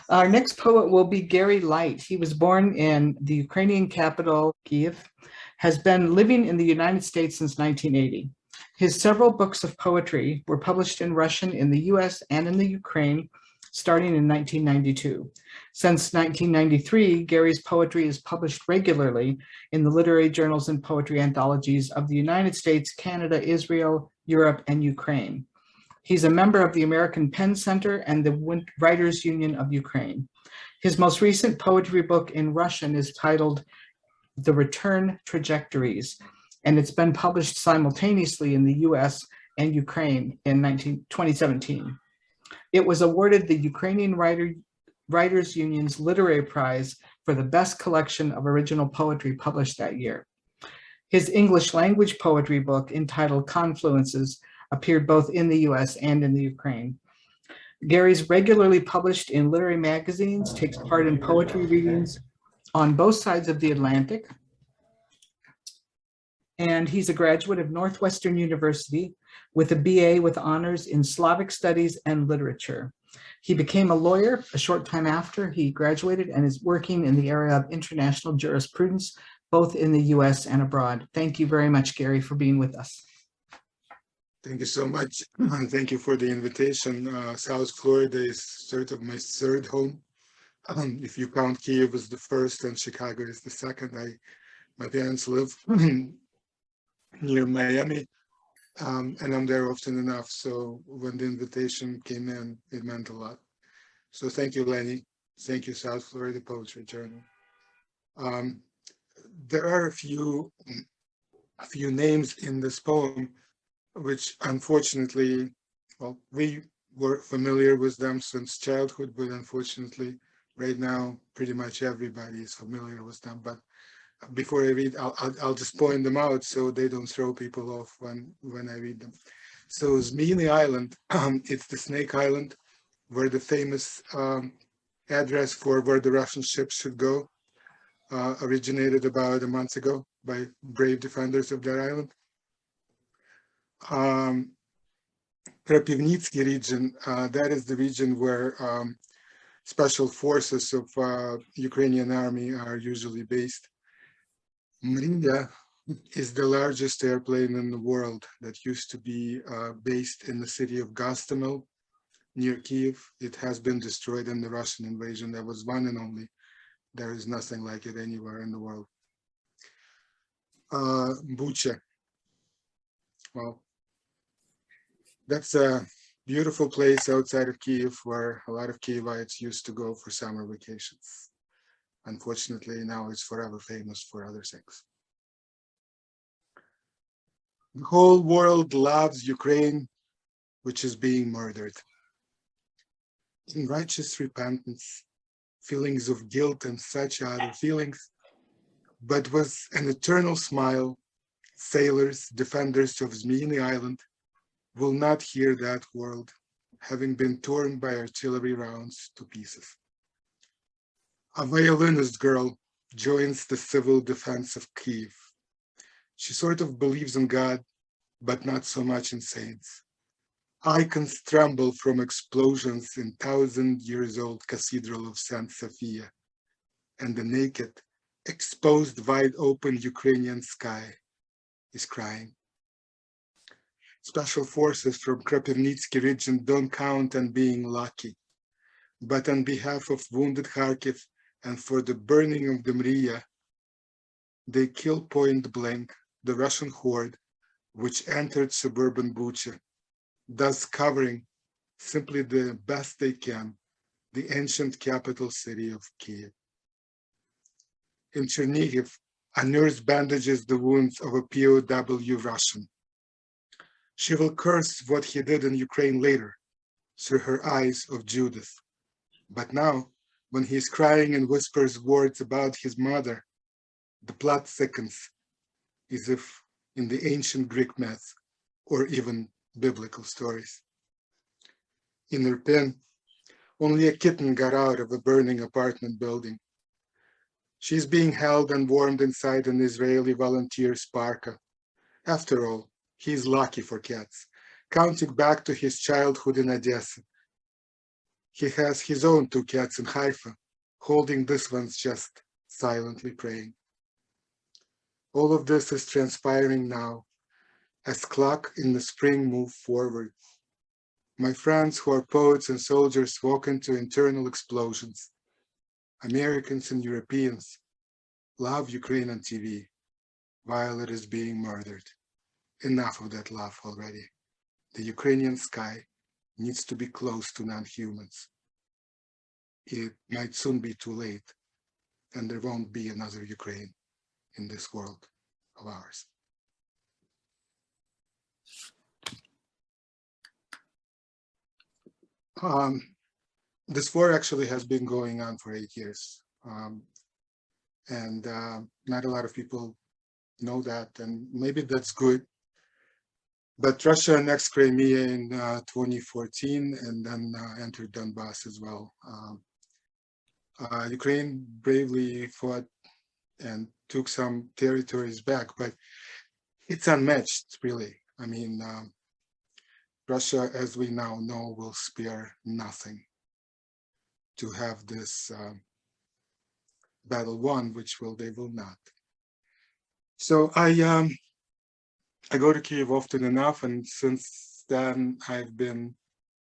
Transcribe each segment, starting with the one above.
Our next poet will be Gary Light. He was born in the Ukrainian capital, Kiev, has been living in the United States since 1980. His several books of poetry were published in Russian in the US and in the Ukraine, starting in 1992. Since 1993, Gary's poetry is published regularly in the literary journals and poetry anthologies of the United States, Canada, Israel, Europe, and Ukraine. He's a member of the American Pen Center and the Writers Union of Ukraine. His most recent poetry book in Russian is titled The Return Trajectories, and it's been published simultaneously in the US and Ukraine in 2017. It was awarded the Ukrainian Writers Union's Literary Prize for the best collection of original poetry published that year. His English language poetry book entitled Confluences appeared both in the US and in the Ukraine. Gary's regularly published in literary magazines, takes part in poetry readings on both sides of the Atlantic, and he's a graduate of Northwestern University with a BA with honors in Slavic Studies and Literature. He became a lawyer a short time after he graduated and is working in the area of international jurisprudence, both in the US and abroad. Thank you very much, Gary, for being with us. Thank you so much. Thank you for the invitation. South Florida is sort of my third home. If you count Kiev as the first and Chicago is the second. My parents live near Miami, and I'm there often enough. So when the invitation came in, it meant a lot. So thank you, Lenny. Thank you, South Florida Poetry Journal. There are a few names in this poem which unfortunately, well, we were familiar with them since childhood, but unfortunately, right now, pretty much everybody is familiar with them. But before I read, I'll just point them out so they don't throw people off when I read them. So Zmyny Island, it's the Snake Island, where the famous address for where the Russian ships should go originated about a month ago by brave defenders of that island. Kropivnitsky region, that is the region where special forces of Ukrainian army are usually based. Mriya is the largest airplane in the world that used to be based in the city of Gostomel near Kiev. It has been destroyed in the Russian invasion. That was one and only. There is nothing like it anywhere in the world. Bucha. Well, that's a beautiful place outside of Kiev where a lot of Kievites used to go for summer vacations. Unfortunately, now it's forever famous for other things. The whole world loves Ukraine, which is being murdered. In righteous repentance, feelings of guilt and such other feelings, but with an eternal smile, sailors, defenders of Zmyny Island, will not hear that world, having been torn by artillery rounds to pieces. A violinist girl joins the civil defense of Kiev. She sort of believes in God, but not so much in saints. Icons tremble from explosions in 1,000-year-old Cathedral of St. Sophia, and the naked, exposed, wide-open Ukrainian sky is crying. Special forces from Kropivnitsky region don't count on being lucky, but on behalf of wounded Kharkiv and for the burning of the Mriya, they kill point blank the Russian horde which entered suburban Bucha, thus covering simply the best they can the ancient capital city of Kiev. In Chernihiv, a nurse bandages the wounds of a POW Russian. She will curse what he did in Ukraine later through her eyes of Judith. But now, when he is crying and whispers words about his mother, the plot thickens, as if in the ancient Greek myth or even biblical stories. In Irpin, only a kitten got out of a burning apartment building. She's being held and warmed inside an Israeli volunteer's parka. After all, he's lucky for cats, counting back to his childhood in Odessa. He has his own 2 cats in Haifa, holding this one's just silently praying. All of this is transpiring now as clock in the spring move forward. My friends who are poets and soldiers walk into internal explosions. Americans and Europeans love Ukraine on TV while it is being murdered. Enough of that love already. The Ukrainian sky needs to be close to non-humans. It might soon be too late, and there won't be another Ukraine in this world of ours. This war actually has been going on for 8 years. And not a lot of people know that, and maybe that's good. But Russia annexed Crimea in 2014 and then entered Donbass as well. Ukraine bravely fought and took some territories back, but it's unmatched, really. I mean, Russia, as we now know, will spare nothing to have this battle won, which they will not. So I go to Kyiv often enough, and since then I've been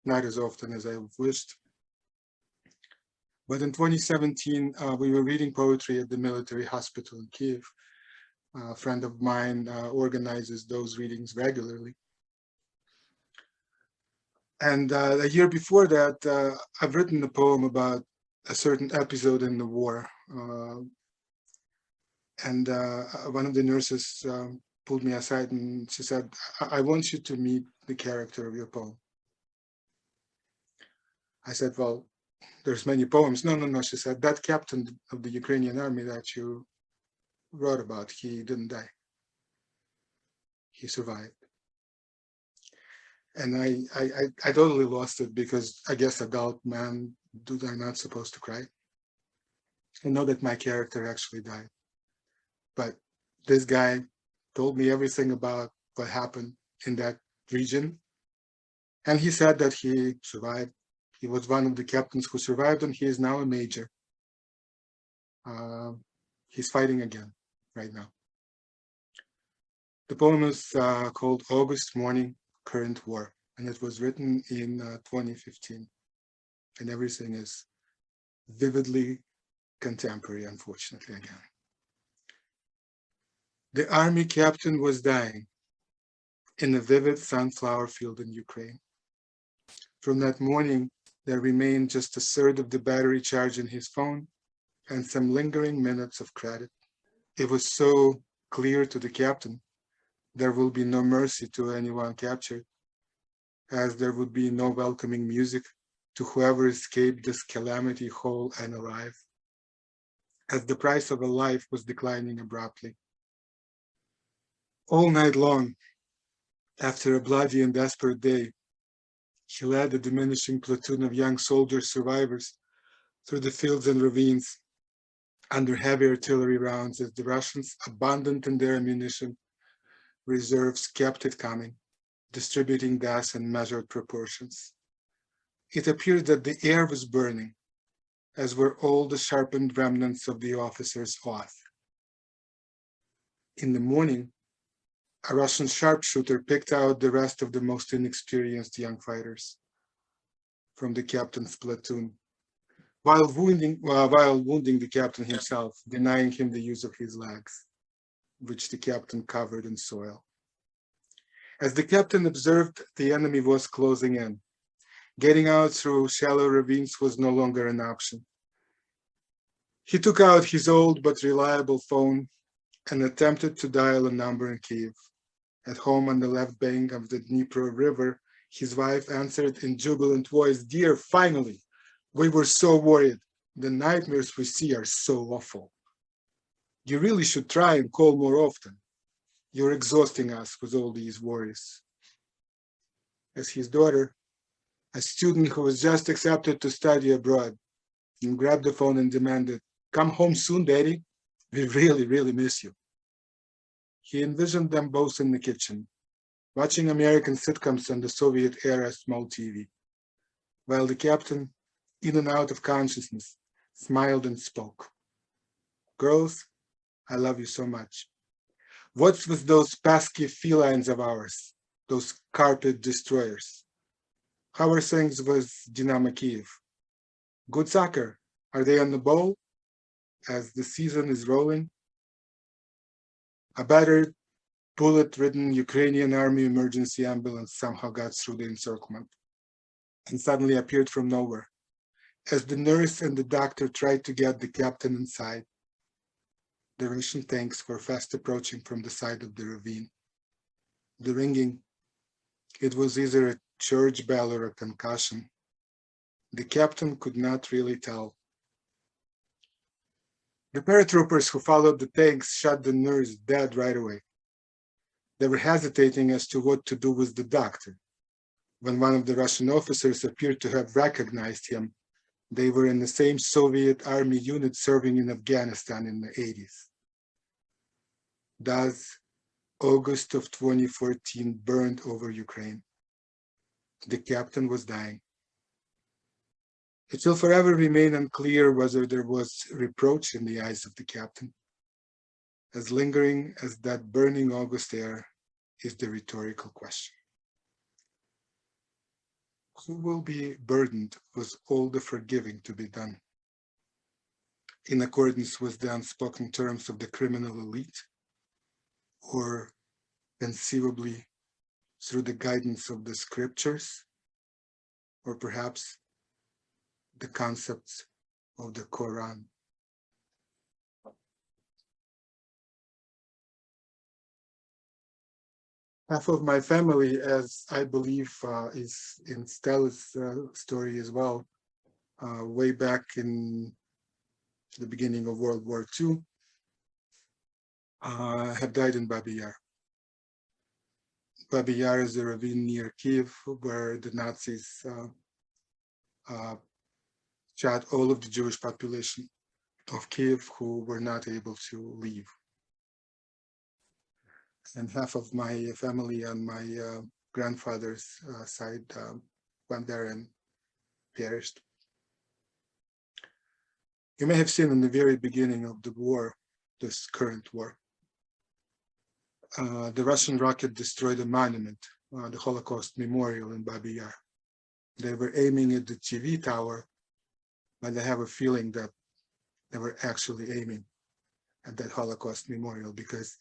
not as often as I wished. But in 2017, we were reading poetry at the military hospital in Kyiv. A friend of mine organizes those readings regularly. And a year before that, I've written a poem about a certain episode in the war. And one of the nurses pulled me aside and she said, I want you to meet the character of your poem. I said, well, there's many poems. No, she said, that captain of the Ukrainian army that you wrote about, he didn't die. He survived. And I totally lost it, because I guess adult men are not supposed to cry. I know that my character actually died. But this guy told me everything about what happened in that region. And he said that he survived. He was one of the captains who survived, and he is now a major. He's fighting again right now. The poem is called August Morning, Current War, and it was written in 2015. And everything is vividly contemporary, unfortunately, again. The army captain was dying in a vivid sunflower field in Ukraine. From that morning, there remained just a third of the battery charge in his phone and some lingering minutes of credit. It was so clear to the captain there will be no mercy to anyone captured, as there would be no welcoming music to whoever escaped this calamity whole and alive, as the price of a life was declining abruptly. All night long, after a bloody and desperate day, he led a diminishing platoon of young soldier survivors through the fields and ravines under heavy artillery rounds, as the Russians, abundant in their ammunition reserves, kept it coming, distributing gas in measured proportions. It appeared that the air was burning, as were all the sharpened remnants of the officer's oath. In the morning, a Russian sharpshooter picked out the rest of the most inexperienced young fighters from the captain's platoon, while wounding the captain himself, denying him the use of his legs, which the captain covered in soil. As the captain observed, the enemy was closing in. Getting out through shallow ravines was no longer an option. He took out his old but reliable phone and attempted to dial a number in Kyiv. At home on the left bank of the Dnipro River, his wife answered in jubilant voice, "Dear, finally! We were so worried. The nightmares we see are so awful. You really should try and call more often. You're exhausting us with all these worries." As his daughter, a student who was just accepted to study abroad, and grabbed the phone and demanded, "Come home soon, Daddy. We really, really miss you." He envisioned them both in the kitchen, watching American sitcoms on the Soviet-era small TV, while the captain, in and out of consciousness, smiled and spoke. Girls, I love you so much. What's with those pesky felines of ours, those carpet destroyers? How are things with Dynamo Kiev? Good soccer. Are they on the ball as the season is rolling? A battered, bullet-ridden Ukrainian army emergency ambulance somehow got through the encirclement and suddenly appeared from nowhere. As the nurse and the doctor tried to get the captain inside, the Russian tanks were fast approaching from the side of the ravine. The ringing, it was either a church bell or a concussion. The captain could not really tell. The paratroopers who followed the tanks shot the nurse dead right away. They were hesitating as to what to do with the doctor. When one of the Russian officers appeared to have recognized him, they were in the same Soviet army unit serving in Afghanistan in the 80s. Thus, August of 2014 burned over Ukraine. The captain was dying. It will forever remain unclear whether there was reproach in the eyes of the captain. As lingering as that burning August air is the rhetorical question. Who will be burdened with all the forgiving to be done? In accordance with the unspoken terms of the criminal elite, or conceivably through the guidance of the scriptures, or perhaps the concepts of the Quran? Half of my family, as I believe is in Stella's story as well, way back in the beginning of World War II, have died in Babi Yar. Babi Yar is a ravine near Kiev where the Nazis shot all of the Jewish population of Kiev who were not able to leave. And half of my family on my grandfather's side went there and perished. You may have seen in the very beginning of the war, this current war, the Russian rocket destroyed a monument, the Holocaust Memorial in Babi Yar. They were aiming at the TV tower, but I have a feeling that they were actually aiming at that Holocaust Memorial because,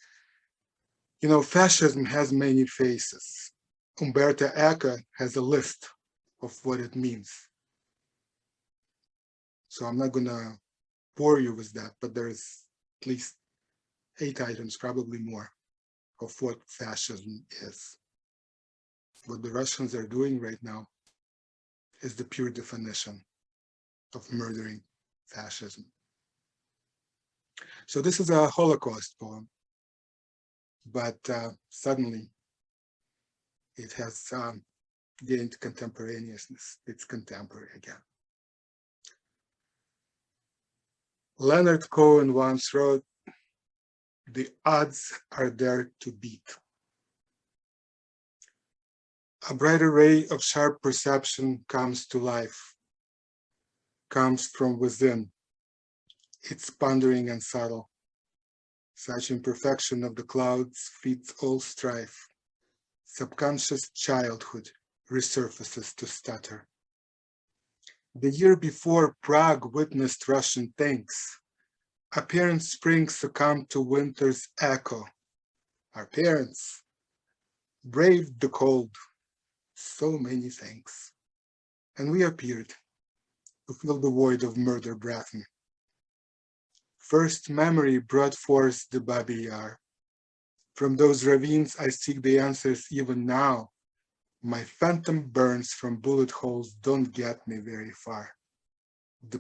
you know, fascism has many faces. Umberto Eco has a list of what it means. So I'm not gonna bore you with that, but there's at least 8 items, probably more, of what fascism is. What the Russians are doing right now is the pure definition of murdering fascism. So this is a Holocaust poem, but suddenly it has gained contemporaneousness. It's contemporary again. Leonard Cohen once wrote, "The odds are there to beat." A brighter ray of sharp perception comes to life, comes from within. It's pondering and subtle. Such imperfection of the clouds feeds all strife. Subconscious childhood resurfaces to stutter. The year before Prague witnessed Russian tanks, our parents' spring succumbed to winter's echo. Our parents braved the cold. So many thanks. And we appeared to fill the void of murder breathing. First memory brought forth the Babi Yar. From those ravines I seek the answers even now. My phantom burns from bullet holes don't get me very far. The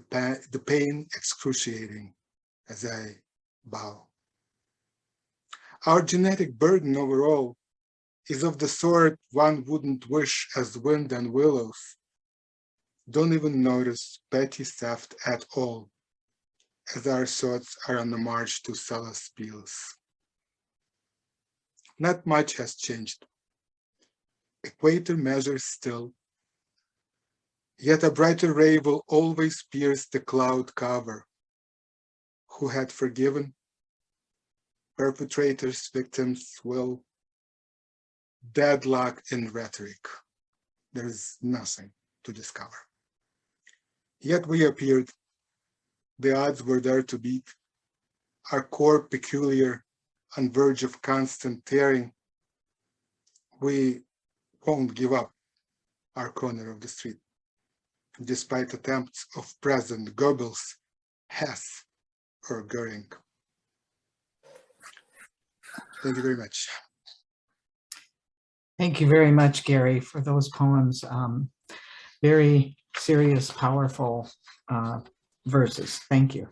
pain excruciating as I bow. Our genetic burden overall is of the sort one wouldn't wish as wind and willows. Don't even notice petty theft at all, as our thoughts are on the march to Salaspils. Not much has changed. Equator measures still. Yet a brighter ray will always pierce the cloud cover. Who had forgiven? Perpetrators, victims, will deadlock in rhetoric. There is nothing to discover. Yet we appeared. The odds were there to beat. Our core peculiar, on verge of constant tearing. We won't give up our corner of the street, despite attempts of President Goebbels, Hess, or Goering. Thank you very much. Thank you very much, Gary, for those poems. Very serious, powerful verses. Thank you.